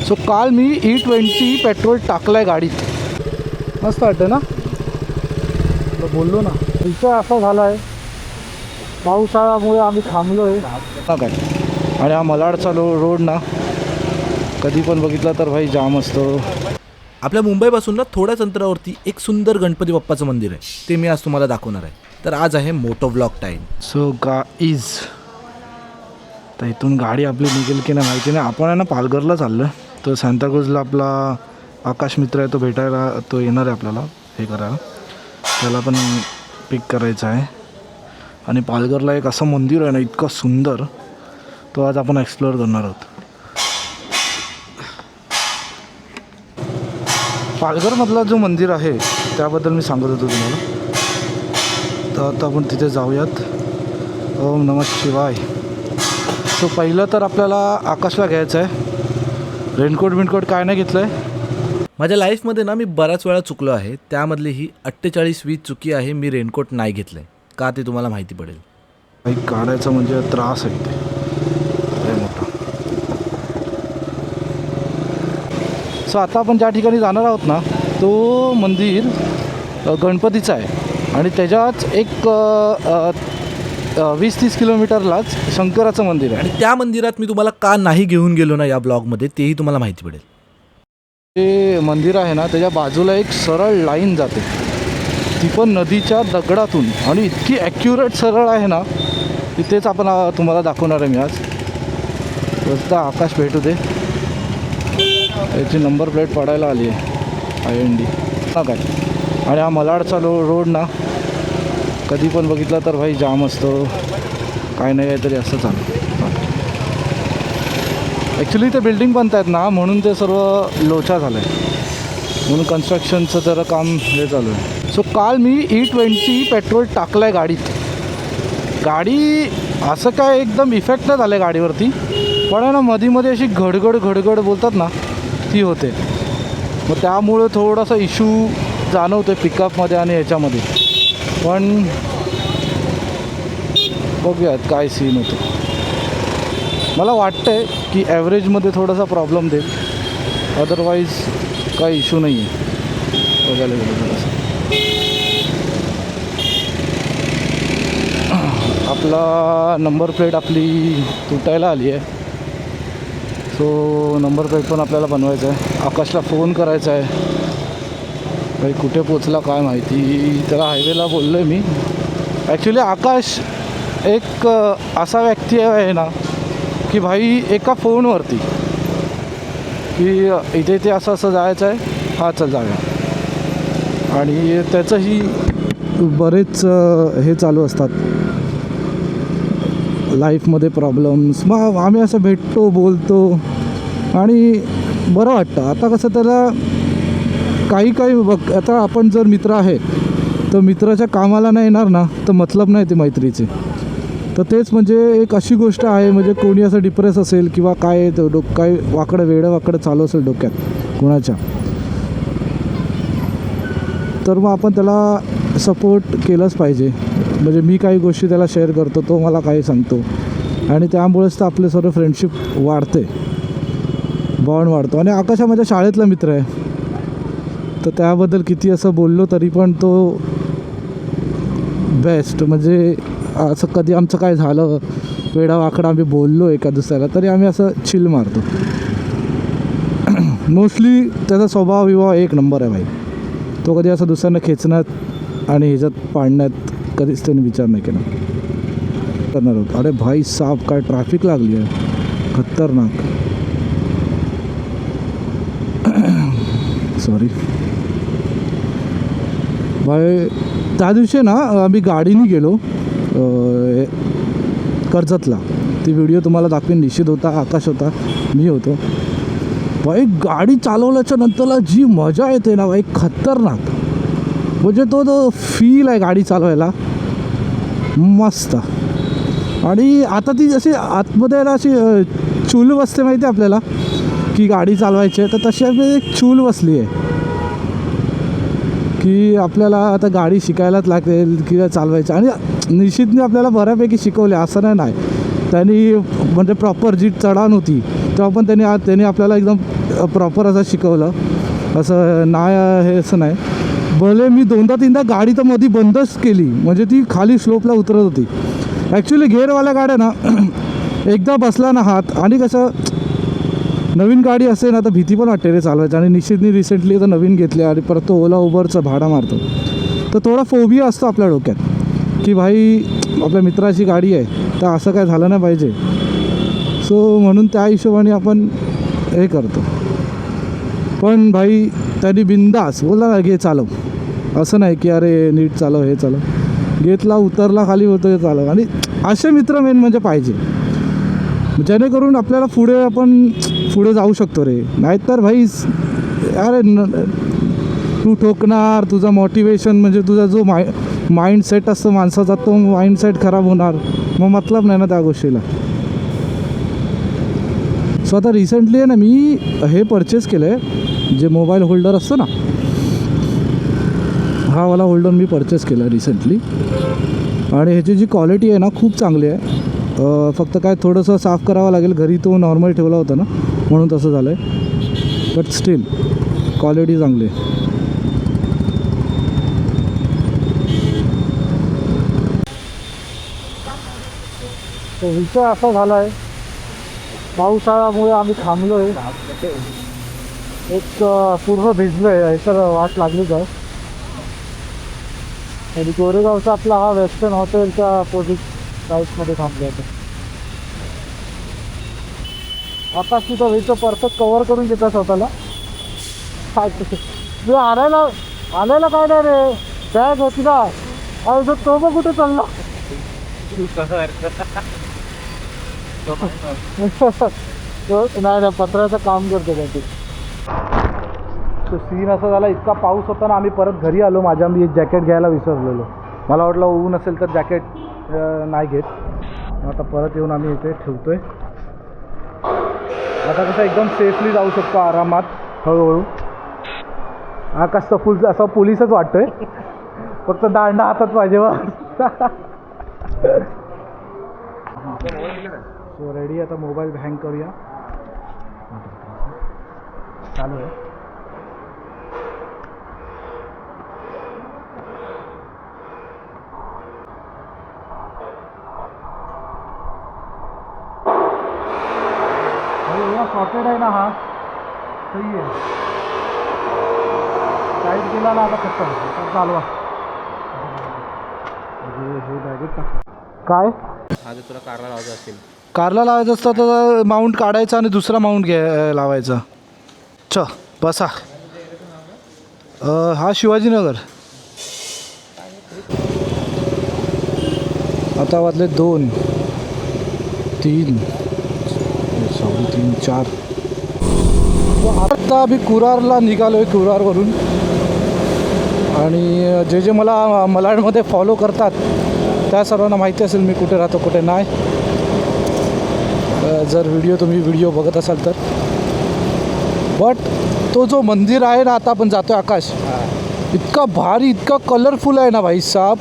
So काल मी E20 petrol टाकलं आहे गाडीत. मस्त वाटतं ना, बोललो ना. विषय असा झाला आहे, पावसाळ्यामुळे आम्ही थांबलो आहे काय. आणि हा मलाडचा रोड ना कधी पण बघितला तर भाई जाम असतो. आपल्या मुंबईपासून ना थोड्याच अंतरावरती एक सुंदर गणपती बाप्पाचं मंदिर आहे, ते मी आज तुम्हाला दाखवणार आहे. तर आज आहे moto vlog time. So guys, तर इथून गाडी आपली निघेल की नाही माहिती नाही. आपण आहे ना पालघरला चाललं. तर सांताक्रूजला आपला आकाश मित्र आहे, तो भेटायला तो येणार आहे आपल्याला हे करायला. त्याला पण पिक करायचं आहे. आणि पालघरला एक असं मंदिर आहे ना इतकं सुंदर, तो आज आपण एक्सप्लोअर करणार आहोत. पालघरमधला जो मंदिर आहे त्याबद्दल मी सांगत होतो तुम्हाला. तर आता आपण तिथे जाऊयात. ओम नमः शिवाय. सो पहिलं तर आपल्याला आकाशला घ्यायचं आहे. रेनकोट काय नाही घेतलं आहे. माझ्या लाईफमध्ये ना मी बऱ्याच वेळा चुकलो आहे. त्यामधली ही 48वी चुकी आहे. मी रेनकोट नाही घेतलं आहे. का ते तुम्हाला माहिती पडेल. बाईक काढायचा म्हणजे त्रास आहे ते लय मोठा. सो आता आपण ज्या ठिकाणी जाणार आहोत ना, तो मंदिर गणपतीचा आहे. आणि त्याच्याच एक 20-30 किलोमीटरलाच शंकराचं मंदिर आहे. आणि त्या मंदिरात मी तुम्हाला का नाही घेऊन गेलो ना या ब्लॉगमध्ये, तेही तुम्हाला माहिती पडेल. ते मंदिर आहे ना त्याच्या बाजूला एक सरळ लाईन जाते, ती पण नदीच्या दगडातून. आणि इतकी ॲक्युरेट सरळ आहे ना, तिथेच आपण तुम्हाला दाखवणार आहे मी आज. रस्ता आकाश भेटू दे. याची नंबर प्लेट पडायला आली आहे IND काय. आणि हा मलाडचा रोड ना कधी पण बघितला तर भाई जाम असतो. काय नाही आहे तरी असं चालू. ॲक्च्युली ते बिल्डिंग बनत आहेत ना, म्हणून ते सर्व लोचा झालं आहे. म्हणून कन्स्ट्रक्शनचं जरा काम हे चालू आहे. सो काल मी E20 पेट्रोल टाकलं आहे गाडीत. गाडी असं काय एकदम इफेक्ट नाही झालं आहे गाडीवरती, पण आहे ना मध्ये अशी घडघड बोलतात ना ती होते. मग त्यामुळे थोडासा इश्यू जाणवतो आहे पिकअपमध्ये आणि ह्याच्यामध्ये. पण बघूयात काय सीन होतो. मला वाटतं आहे की ॲव्हरेजमध्ये थोडासा प्रॉब्लेम देईल, अदरवाईज काही इश्यू नाही आहे बघायला गेलं थोडंसं. आपला नंबर प्लेट आपली तुटायला आली आहे. सो नंबर प्लेट पण आपल्याला बनवायचं आहे. आकाशला फोन करायचा आहे, काही कुठे पोचला काय माहिती. त्याला हायवेला बोललो आहे मी. ॲक्च्युली आकाश एक असा व्यक्ती आहे ना की भाई एका फोनवरती की इथे इथे असं असं जायचं आहे, हा चल जाऊया. आणि त्याचंही बरेच हे चालू असतात लाईफमध्ये प्रॉब्लेम्स. मग आम्ही असं भेटतो बोलतो आणि बरं वाटतं. आता कसं त्याला काही बघ, आता आपण जर मित्र आहे तर मित्राच्या कामाला नाही येणार ना तर मतलब नाही ते मैत्रीचे. तर तेच म्हणजे एक अशी गोष्ट आहे, म्हणजे कोणी असं डिप्रेस असेल किंवा काय काय वेडं चालू असेल डोक्यात कोणाच्या, तर मग आपण त्याला सपोर्ट केलंच पाहिजे. म्हणजे मी काही गोष्टी त्याला शेअर करतो, तो मला काही सांगतो, आणि त्यामुळेच तर आपले सर्व फ्रेंडशिप वाढते, बॉन्ड वाढतो. आणि आकाश हा माझ्या शाळेतला मित्र आहे, तर त्याबद्दल किती असं बोललो तरी पण तो बेस्ट. म्हणजे असं कधी आमचं काय झालं वेडावाकडं आम्ही बोललो एका दुसऱ्याला तरी आम्ही असं चिल मारतो. मोस्टली त्याचा स्वभाव एक नंबर आहे भाई. तो कधी असं दुसऱ्यांना खेचण्यात आणि ह्याच्यात पाडण्यात कधीच त्याने विचार नाही केला करणार होत. अरे भाई साहब, काय ट्रॅफिक लागली आहे खतरनाक. सॉरी भाई. त्या दिवशी ना आम्ही गाडीने गेलो कर्जतला. ती व्हिडिओ तुम्हाला दाखवेन. निश्चित होता, आकाश होता, मी होतो. भाई गाडी चालवल्याच्या नंतरला जी मजा येते ना भाई, खतरनाक. म्हणजे तो फील आहे गाडी चालवायला मस्त. आणि आता ती जशी आतमध्ये ना अशी चूल बसते माहिती आहे आपल्याला की गाडी चालवायची आहे, तर तशी आपली एक चूल बसली आहे की आपल्याला आता गाडी शिकायलाच लागेल किंवा चालवायचं. आणि निश्चितने आपल्याला बऱ्यापैकी शिकवले असं नाही. त्यांनी म्हणजे प्रॉपर जी चढाण होती तेव्हा पण त्यांनी आपल्याला एकदम प्रॉपर असं शिकवलं, असं नाही हे असं नाही. भले मी 2दा-3दा गाडी तर मध्ये बंदच केली, म्हणजे ती खाली स्लोपला उतरत होती. ॲक्च्युली गेअरवाल्या गाड्या ना एकदा बसला ना हात, आणि कसं नवीन गाडी असेल ना तर भीती पण वाटते रे चालवायचं. आणि निश्चितनी रिसेंटली तर नवीन घेतली आणि परत तो ओला उबरचं भाडा मारतो, तर थोडा फोबिया असतो आपल्या डोक्यात की भाई आपल्या मित्राची गाडी आहे तर असं काय झालं नाही पाहिजे. सो म्हणून त्या हिशोबाने आपण हे करतो. पण भाई त्यांनी बिंदास बोलला ना घे चालव, असं नाही की अरे नीट चालव हे चालव, घेतला उतरला खाली होतं हे चालव. आणि असे मित्र मेन म्हणजे पाहिजे, जेणेकरून आपल्याला पुढे जाऊ शकतो रे. नाहीतर भाई अरे तू ठोकणार, तुझा मोटिवेशन म्हणजे तुझा जो माइंडसेट असतो माणसाचा तो माइंडसेट खराब होणार, मग मतलब नाही ना त्या गोष्टीला. सो आता रिसेंटली आहे ना मी हे परचेस केलं आहे, जे मोबाईल होल्डर असतो ना, हा वाला होल्डर मी परचेस केला रिसेंटली. आणि ह्याची जी क्वालिटी आहे ना खूप चांगली आहे. फक्त काय थोडंसं साफ करावं लागेल, घरी तो नॉर्मल ठेवला होता ना म्हणून तसं झालं आहे. बट स्टील क्वालिटी चांगली आहे. तो विषय असा झाला आहे, पावसाळ्यामुळे आम्ही थांबलो आहे. एक पूर्ण भिजलो आहे, याच्यावर वाट लागलीच आहे. आणि गोरेगावचा आपला हा वेस्टर्न हॉटेलच्या अपोजिट साईडमध्ये थांबलो होतो. आता तिथं व्हिडिओ परफेक्ट कवर करून घेतात स्वतःला. काय मी आणायला काय नाही रे, बॅग होती ना, आणि तो मग कुठे चालला. नाही पत्राचं काम करतो त्याची. तो सीन असा झाला, इतका पाऊस होता ना, आम्ही परत घरी आलो. मी एक जॅकेट घ्यायला विसरलेलो. मला वाटलं ऊन असेल तर जॅकेट नाही घेत. आता परत येऊन आम्ही इथे ठेवतो आहे. आता कसं एकदम सेफली जाऊ शकतो आरामात हळूहळू. आकाश तर फुल असा पोलिसच वाटतोय, फक्त दांडा हातात पाहिजे वा. सो रेडी, आता मोबाईल हँग करूया. चालू आहे. एवढा सॉकेट आहे ना हा, सही आहे. साईड केला ना आता कसं चालवा. हे बॅगेत टाक. काय आज तुला कारला लावायचं असेल, कारला लावायचं असतं तर माउंट काढायचा आणि दुसरा माउंट लावायचा. बसा. हा शिवाजीनगर. आता वाजले 2, 3, 4. आता आम्ही कुरारला निघालो आहे, कुरारवरून. आणि जे मला मलाडमध्ये फॉलो करतात त्या सर्वांना माहिती असेल मी कुठे राहतो कुठे नाही. जर तुम्ही व्हिडिओ बघत असाल तर. बट तो जो मंदिर आहे ना, आता आपण जातो आकाश, इतका भारी, इतका कलरफुल आहे ना भाई साहब.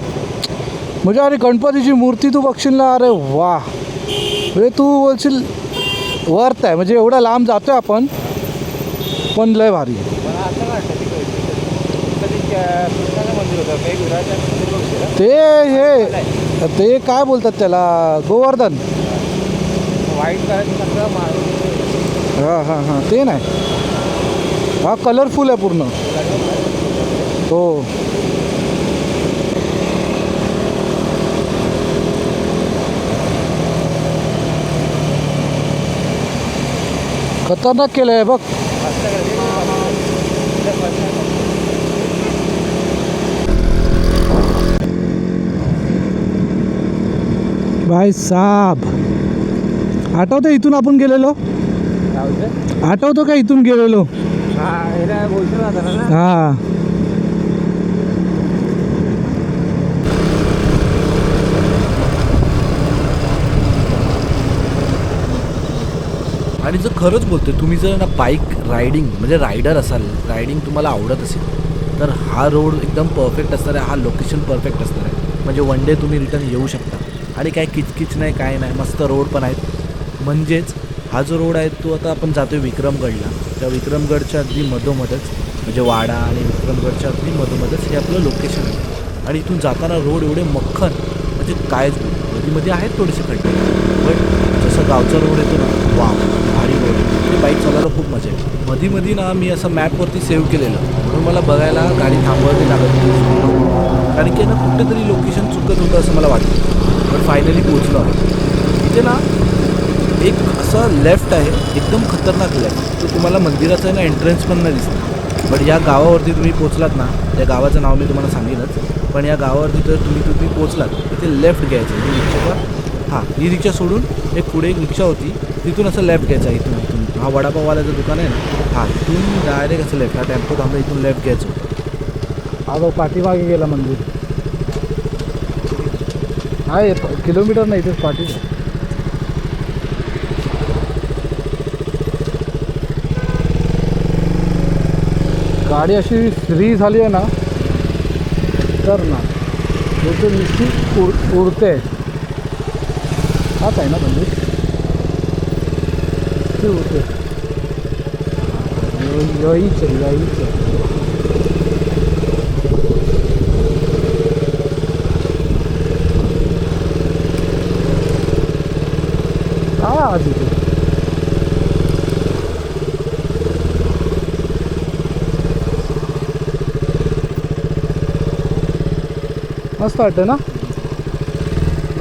म्हणजे अरे गणपतीची मूर्ती तू बघशील ना, अरे वा, म्हणजे तू बोलशील वर्थ आहे. म्हणजे एवढा लांब जातो आहे आपण, पण लय भारी. मला असं वाटतं की कधी कृष्णाचं मंदिर होतं काही विराटचं मंदिर बघशील ते काय बोलतात त्याला, गोवर्धन. व्हाईट कलरचं सगळं मारून. हां ते नाही, हा कलरफुल आहे पूर्ण. हो, खतरनाक केलं आहे बघ. भाई साहब, आठवतं इथून आपण गेलेलो? आठवतो का इथून गेलेलो? हां. आणि जर खरंच बोलतोय, तुम्ही जर ना बाईक रायडिंग म्हणजे रायडर असाल, रायडिंग तुम्हाला आवडत असेल, तर हा रोड एकदम परफेक्ट असणार आहे. हा लोकेशन परफेक्ट असणार आहे. म्हणजे वन डे तुम्ही रिटर्न येऊ शकता आणि काय किचकिच नाही, काय नाही, मस्त रोड पण आहेत. म्हणजेच हा जो रोड आहे तो आता आपण जातोय विक्रमगडला. त्या विक्रमगडच्या अगदी मधोमधच म्हणजे वाडा आणि विक्रमगडच्या अगदी मधोमधच हे आपलं लोकेशन आहे. आणि इथून जाताना रोड एवढे मख्खन म्हणजे कायच बोलू. मध्ये आहेत थोडेसे खड्डे, बट जसं गावचा रोड येतो ना, वा भारी रोड आहे. ते बाईक चालवायला खूप मजा येते. मध्ये ना मी असं मॅपवरती सेव्ह केलेलं, म्हणून मला बघायला गाडी थांबवावी लागत होती. कारण की ना कुठेतरी लोकेशन चुकत होतं असं मला वाटतं. पण फायनली पोचलो आहे. इथे ना एक असं लेफ्ट आहे, एकदम खतरनाक लेफ्ट. तो तुम्हाला मंदिराचा आहे ना एंट्रन्स पण नाही दिसत. बट या गावावरती तुम्ही पोचलात ना, त्या गावाचं नाव मी तुम्हाला सांगेनच, पण या गावावरती जर तुम्ही पोचलात तिथे लेफ्ट घ्यायचं. ही रिक्षाचा ही रिक्षा सोडून एक पुढे एक रिक्षा होती, तिथून असं लेफ्ट घ्यायचा. इथून हा वडापाववाल्याचं दुकान आहे ना, इथून डायरेक्ट असं लेफ्ट. हा टेम्पो थांबला, इथून लेफ्ट घ्यायचं होतं. हा भाऊ पाठीमागे गेला मंदिर. आहे किलोमीटर नाही इथेच पाठी. गाडी अशी फ्री झाली आहे ना तर ना तो निश्चित उडते. हाच आहे ना मंदिर, ती उडते. यहीच काय आज इथे मस्त वाटतं ना,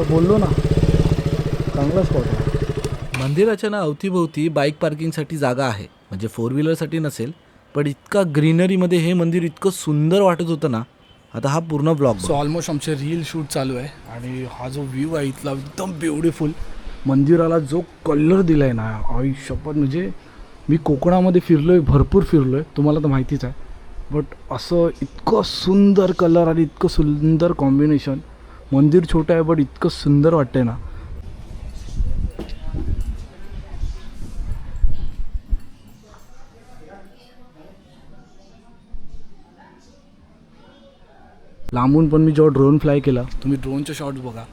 बोललो ना, चांगला स्पॉट आहे. मंदिराच्या ना अवतीभोवती बाईक पार्किंगसाठी जागा आहे, म्हणजे 4 व्हीलरसाठी नसेल, पण इतका ग्रीनरीमध्ये हे मंदिर इतकं सुंदर वाटत होतं ना. आता हा पूर्ण ब्लॉग. सो ऑलमोस्ट आमचे रील शूट चालू आहे आणि हा जो व्ह्यू आहे इथला एकदम ब्युटिफुल. मंदिराला जो कलर दिला आहे ना, आयुष्यपत म्हणजे मी कोकणामध्ये फिरलो आहे, भरपूर फिरलो आहे, तुम्हाला तर माहितीच आहे. बट असं इतकं सुंदर कलर आणि इतकं सुंदर कॉम्बिनेशन. मंदिर छोटं आहे बट इतकं सुंदर वाटतंय ना. लांबून पण मी जेव्हा ड्रोन फ्लाय केला, तुम्ही ड्रोनचे शॉट्स बघा,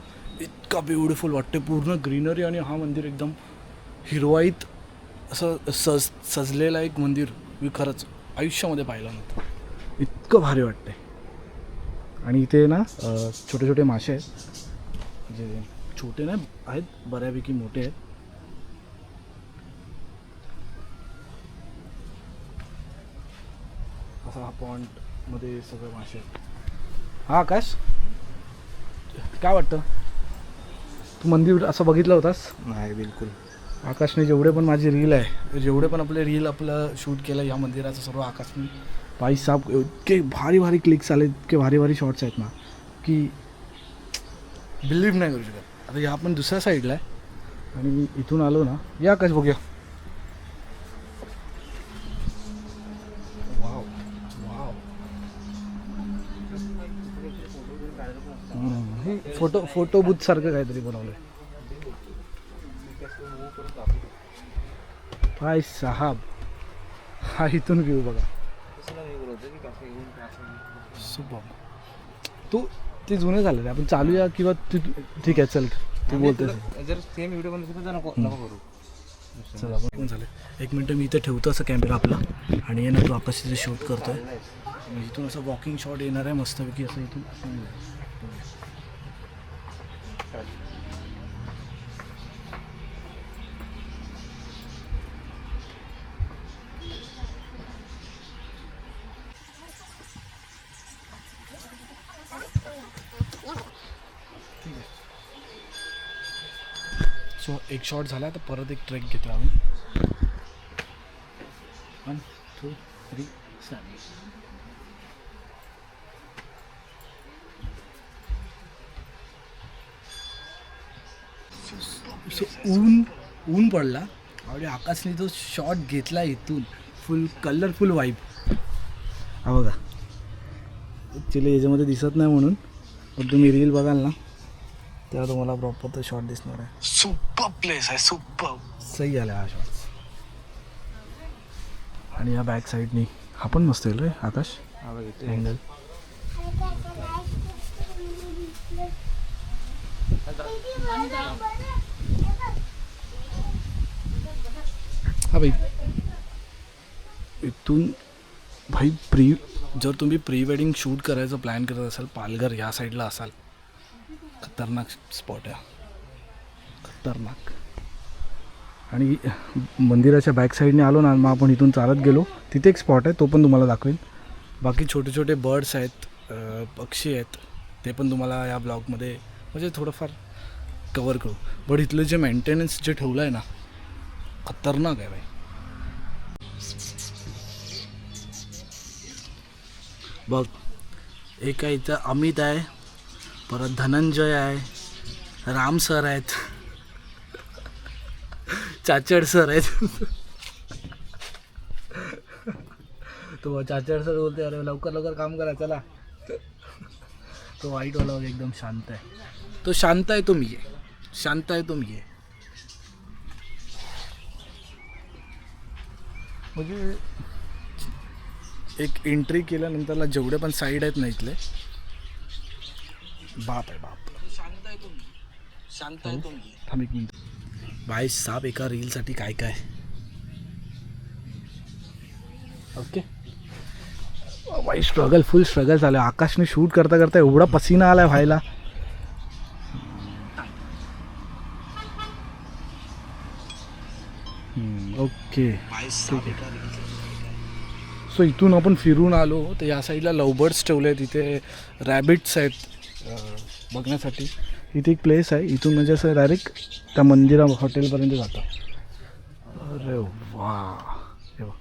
इतका ब्युटिफुल वाटते. पूर्ण ग्रीनरी आणि हा मंदिर एकदम हिरवाईत असं सजलेला एक मंदिर मी खरंच आयुष्यामध्ये पाहिलं नव्हतं. इतकं भारी वाटतंय. आणि इथे ना छोटे छोटे मासे आहेत, जे छोटे नाही आहेत, बऱ्यापैकी मोठे आहेत. असा हा पॉन्डमध्ये सगळे मासे आहेत. हा आकाश, काय वाटतं, तू मंदिर असं बघितलं होतास? नाही बिलकुल. आकाशने जेवढे पण माझी रील आहे, जेवढे पण आपले रील आपलं शूट केलं या मंदिराचं, सर्व आकाशने भाई साहब इतके भारी भारी क्लिक्स आले, इतके भारी भारी शॉट्स आहेत ना की बिलीव्ह नाही करू शकत. आता या आपण दुसऱ्या साईडला आहे आणि मी इथून आलो ना, या आकाश बघूया. वाव वाव, हे फोटो बूथ सारखं काहीतरी बनवलंय. भाई साहब, हा इथून व्ह्यू बघा. सुपर. तू ते जुने झालेले, आपण चालूया किंवा तू ठीक आहे चल, तू बोलते जर सेम व्हिडिओ बनवतो तर नको करू. चल आपण कोण झाले. 1 मिनटं मी इथे ठेवतो असं कॅमेरा आपला, आणि ना तू आकाश तिथे शूट करतोय. इथून असं वॉकिंग शॉट येणार आहे मस्तपैकी असं इथून. सो एक शॉट झाला, तर परत एक ट्रेक घेतो आम्ही. 1 2 3 7. सो ऊन पडला आणि आकाशने जो शॉट घेतला इथून, फुल कलरफुल वाईब. हा बघा, ॲक्च्युली याच्यामध्ये दिसत नाही म्हणून, पण तुम्ही रील बघाल ना तेव्हा तुम्हाला प्रॉपर तो शॉट दिसणार आहे. सुपर प्लेस आहे, सुपर सही आला हा शॉट. आणि या बॅक साईडनी हा पण मस्त येईल रे आकाश अँगल. हा भाई इथून भाई जर तुम्ही प्री वेडिंग शूट करायचं प्लॅन करत असाल पालघर या साईडला असाल, खतरनाक स्पॉट आहे, खतरनाक. आणि मंदिराच्या बॅक साईडने आलो ना, मग आपण इथून चालत गेलो, तिथे एक स्पॉट आहे, तो पण तुम्हाला दाखवेन. बाकी छोटे छोटे बर्ड्स आहेत, पक्षी आहेत, ते पण तुम्हाला या ब्लॉगमध्ये म्हणजे थोडंफार कवर करू. बट इथलं जे मेंटेनन्स जे ठेवलं आहे ना, खतरनाक आहे भाई. बघ, एक आहे इथं अमित आहे, परत धनंजय आहे, राम सर आहेत, चाचड सर आहेत. तो चाचड सर बोलते अरे लवकर लवकर काम करा चला. तो वाईटवाला एकदम शांत आहे, तो शांत आहे, तो मी आहे, शांत आहे, तो मी आहे. म्हणजे एक एंट्री केल्यानंतरला जेवढे पण साईड आहेत ना इथले, बाप आहे बाप. शांत आहे तुम्ही, शांत आहे तुम्ही. थांब एक मिनिट. भाई साहेब एका रीलसाठी काय काय. ओके भाई स्ट्रगल, फुल स्ट्रगल झालं. आकाशने शूट करता करता एवढा पसीना आलाय व्हायला. ओके सो इथून आपण फिरून आलो तर या साईडला लवबर्ड्स ठेवले आहेत, इथे रॅबिट्स आहेत बघण्यासाठी. इथे एक प्लेस आहे, इथून म्हणजे असं डायरेक्ट त्या मंदिरा हॉटेलपर्यंत जातं. अरे वा, हे बघ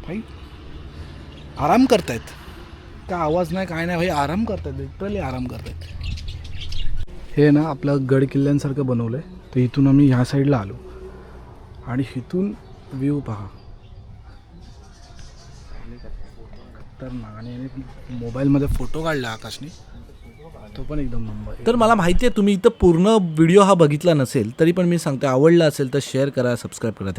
भाई आराम करतायत, का आवाज नाही काय नाही भाई, आराम करतायत, लिटरली आराम करतायत. हे ना आपलं गड किल्ल्यांसारखं बनवलं आहे, तर इथून आम्ही ह्या साईडला आलो आणि इथून व्ह्यू पहा, खतरनाक. आणि मोबाईलमध्ये फोटो काढला आकाशने, तो पण एकदम नंबर. तर मला माहिती आहे तुम्ही इथं पूर्ण व्हिडिओ हा बघितला नसेल, तरी पण मी सांगते आवडला असेल तर शेअर करा, सबस्क्राईब करा.